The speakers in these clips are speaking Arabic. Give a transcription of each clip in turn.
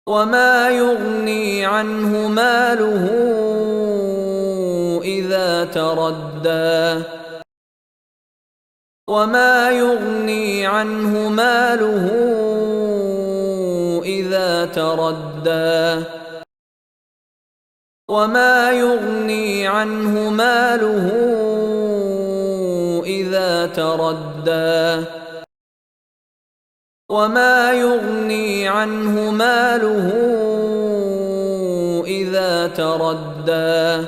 وما يغني عنه ماله إذا تردى وما يغني عنه ماله إذا تردى وما يغني عنه ماله إذا تردى وما يغني عنه ماله إذا تردى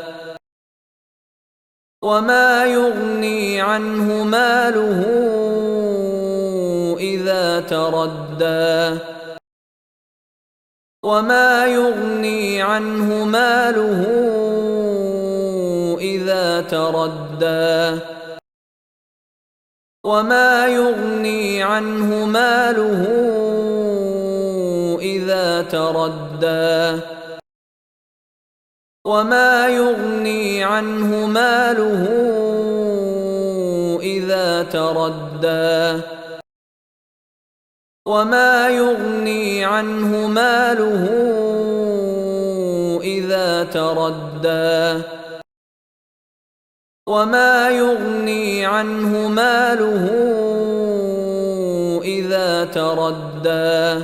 وما يغني عنه ماله إذا تردى وما يغني عنه ماله إذا تردى وما يغني عنه ماله إذا تردى وما يغني عنه ماله إذا تردى وما يغني عنه ماله إذا تردى وما يغني عنه ماله إذا تردى